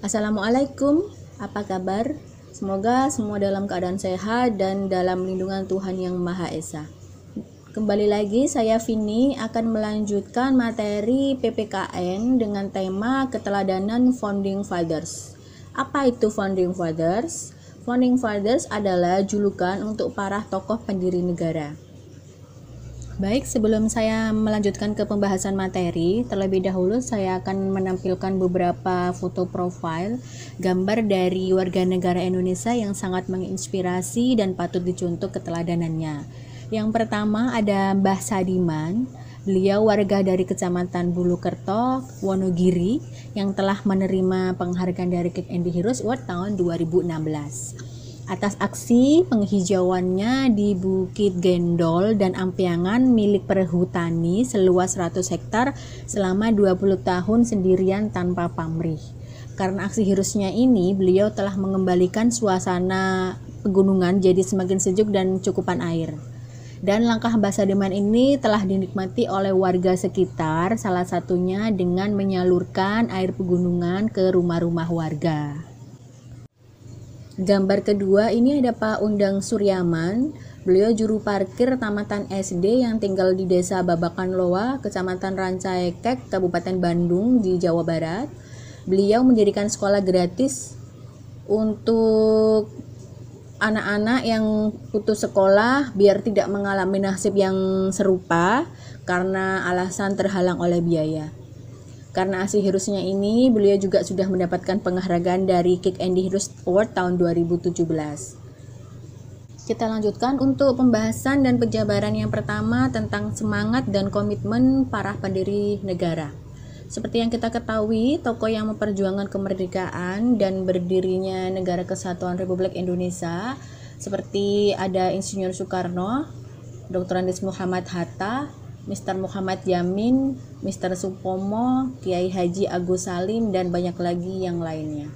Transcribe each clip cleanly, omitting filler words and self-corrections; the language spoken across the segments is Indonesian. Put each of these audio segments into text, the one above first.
Assalamualaikum, apa kabar? Semoga semua dalam keadaan sehat dan dalam lindungan Tuhan Yang Maha Esa. Kembali lagi saya Vini akan melanjutkan materi PPKN dengan tema keteladanan Founding Fathers. Apa itu Founding Fathers? Founding Fathers adalah julukan untuk para tokoh pendiri negara. Baik, sebelum saya melanjutkan ke pembahasan materi, terlebih dahulu saya akan menampilkan beberapa foto profil gambar dari warga negara Indonesia yang sangat menginspirasi dan patut dicontoh keteladanannya. Yang pertama ada Mbah Sadiman. Beliau warga dari Kecamatan Bulukerto, Wonogiri yang telah menerima penghargaan dari Keep and Heroes Award tahun 2016. Atas aksi penghijauannya di Bukit Gendol dan Ampiangan milik perhutani seluas 100 hektar selama 20 tahun sendirian tanpa pamrih. Karena aksi heroesnya ini, beliau telah mengembalikan suasana pegunungan jadi semakin sejuk dan cukupan air. Dan langkah Mbah Sadiman ini telah dinikmati oleh warga sekitar, salah satunya dengan menyalurkan air pegunungan ke rumah-rumah warga. Gambar kedua ini ada Pak Undang Suryaman. Beliau juru parkir tamatan SD yang tinggal di Desa Babakan Loa, Kecamatan Rancaekek, Kabupaten Bandung di Jawa Barat. Beliau mendirikan sekolah gratis untuk anak-anak yang putus sekolah biar tidak mengalami nasib yang serupa karena alasan terhalang oleh biaya. Karena aksi heroesnya ini, beliau juga sudah mendapatkan penghargaan dari Kick and Heroes Award tahun 2017. Kita lanjutkan untuk pembahasan dan penjabaran yang pertama tentang semangat dan komitmen para pendiri negara. Seperti yang kita ketahui, tokoh yang memperjuangkan kemerdekaan dan berdirinya Negara Kesatuan Republik Indonesia seperti ada Insinyur Soekarno, Dr. Andes Muhammad Hatta, Mr. Muhammad Yamin, Mr. Supomo, Kiai Haji Agus Salim, dan banyak lagi yang lainnya.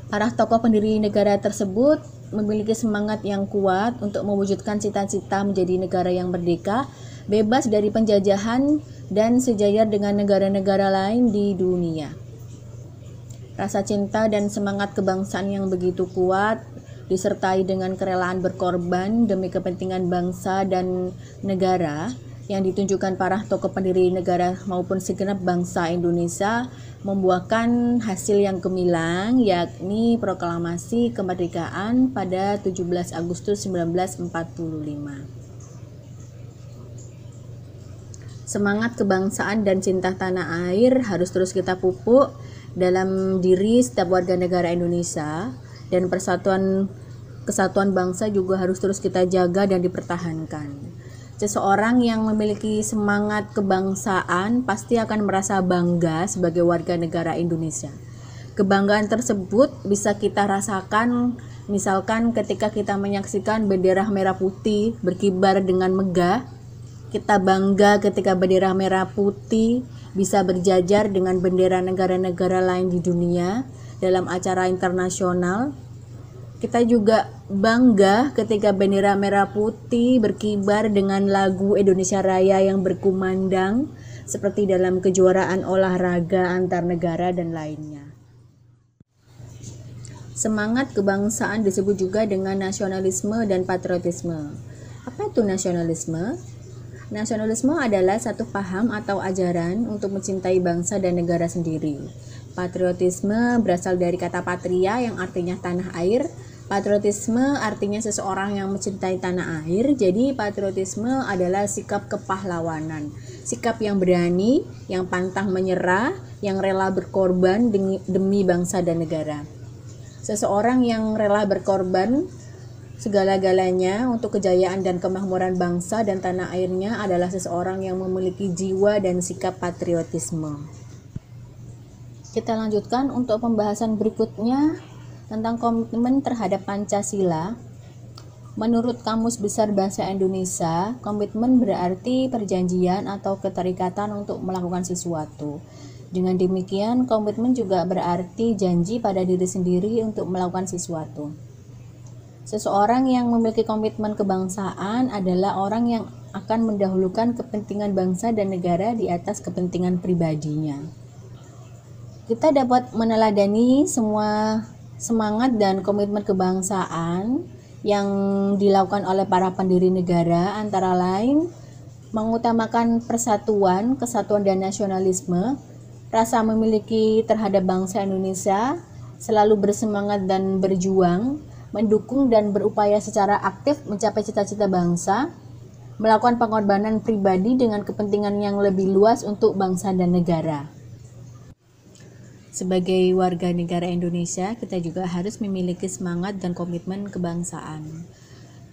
Para tokoh pendiri negara tersebut memiliki semangat yang kuat untuk mewujudkan cita-cita menjadi negara yang merdeka, bebas dari penjajahan, dan sejajar dengan negara-negara lain di dunia. Rasa cinta dan semangat kebangsaan yang begitu kuat disertai dengan kerelaan berkorban demi kepentingan bangsa dan negara yang ditunjukkan para tokoh pendiri negara maupun segenap bangsa Indonesia membuahkan hasil yang gemilang, yakni proklamasi kemerdekaan pada 17 Agustus 1945. Semangat kebangsaan dan cinta tanah air harus terus kita pupuk dalam diri setiap warga negara Indonesia, dan kesatuan bangsa juga harus terus kita jaga dan dipertahankan. Seseorang yang memiliki semangat kebangsaan pasti akan merasa bangga sebagai warga negara Indonesia. Kebanggaan tersebut bisa kita rasakan misalkan ketika kita menyaksikan bendera merah putih berkibar dengan megah. Kita bangga ketika bendera merah putih bisa berjajar dengan bendera negara-negara lain di dunia dalam acara internasional. Kita juga bangga ketika bendera merah putih berkibar dengan lagu Indonesia Raya yang berkumandang seperti dalam kejuaraan olahraga antar negara dan lainnya. Semangat kebangsaan disebut juga dengan nasionalisme dan patriotisme. Apa itu nasionalisme? Nasionalisme adalah satu paham atau ajaran untuk mencintai bangsa dan negara sendiri. Patriotisme berasal dari kata patria yang artinya tanah air. Patriotisme artinya seseorang yang mencintai tanah air. Jadi patriotisme adalah sikap kepahlawanan, sikap yang berani, yang pantang menyerah, yang rela berkorban demi bangsa dan negara. Seseorang yang rela berkorban segala-galanya untuk kejayaan dan kemakmuran bangsa dan tanah airnya adalah seseorang yang memiliki jiwa dan sikap patriotisme. Kita lanjutkan untuk pembahasan berikutnya tentang komitmen terhadap Pancasila. Menurut Kamus Besar Bahasa Indonesia, komitmen berarti perjanjian atau keterikatan untuk melakukan sesuatu. Dengan demikian, komitmen juga berarti janji pada diri sendiri untuk melakukan sesuatu. Seseorang yang memiliki komitmen kebangsaan adalah orang yang akan mendahulukan kepentingan bangsa dan negara di atas kepentingan pribadinya. Kita dapat meneladani semua semangat dan komitmen kebangsaan yang dilakukan oleh para pendiri negara, antara lain mengutamakan persatuan, kesatuan dan nasionalisme, rasa memiliki terhadap bangsa Indonesia, selalu bersemangat dan berjuang, mendukung dan berupaya secara aktif mencapai cita-cita bangsa, melakukan pengorbanan pribadi dengan kepentingan yang lebih luas untuk bangsa dan negara. Sebagai warga negara Indonesia, kita juga harus memiliki semangat dan komitmen kebangsaan.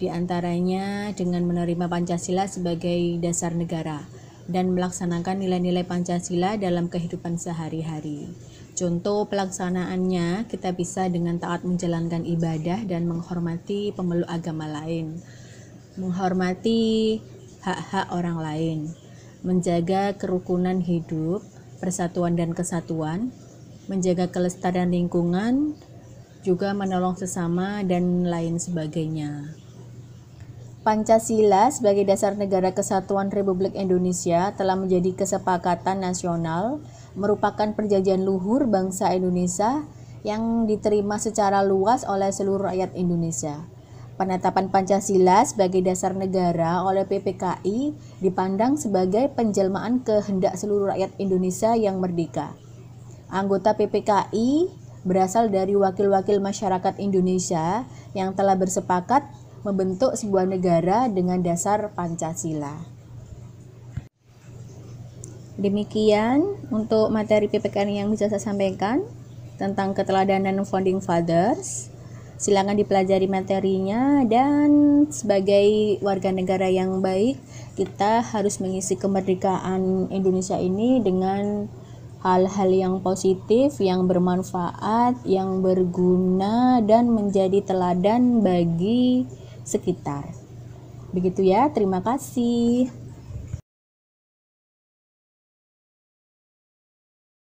Di antaranya dengan menerima Pancasila sebagai dasar negara dan melaksanakan nilai-nilai Pancasila dalam kehidupan sehari-hari. Contoh pelaksanaannya, kita bisa dengan taat menjalankan ibadah dan menghormati pemeluk agama lain, menghormati hak-hak orang lain, menjaga kerukunan hidup, persatuan dan kesatuan, menjaga kelestarian lingkungan, juga menolong sesama, dan lain sebagainya. Pancasila sebagai dasar negara kesatuan Republik Indonesia telah menjadi kesepakatan nasional, merupakan perjanjian luhur bangsa Indonesia yang diterima secara luas oleh seluruh rakyat Indonesia. Penetapan Pancasila sebagai dasar negara oleh PPKI dipandang sebagai penjelmaan kehendak seluruh rakyat Indonesia yang merdeka. Anggota PPKI berasal dari wakil-wakil masyarakat Indonesia yang telah bersepakat membentuk sebuah negara dengan dasar Pancasila. Demikian untuk materi PPKN yang bisa saya sampaikan tentang keteladanan Founding Fathers. Silakan dipelajari materinya, dan sebagai warga negara yang baik, kita harus mengisi kemerdekaan Indonesia ini dengan hal-hal yang positif, yang bermanfaat, yang berguna, dan menjadi teladan bagi sekitar. Begitu ya, terima kasih.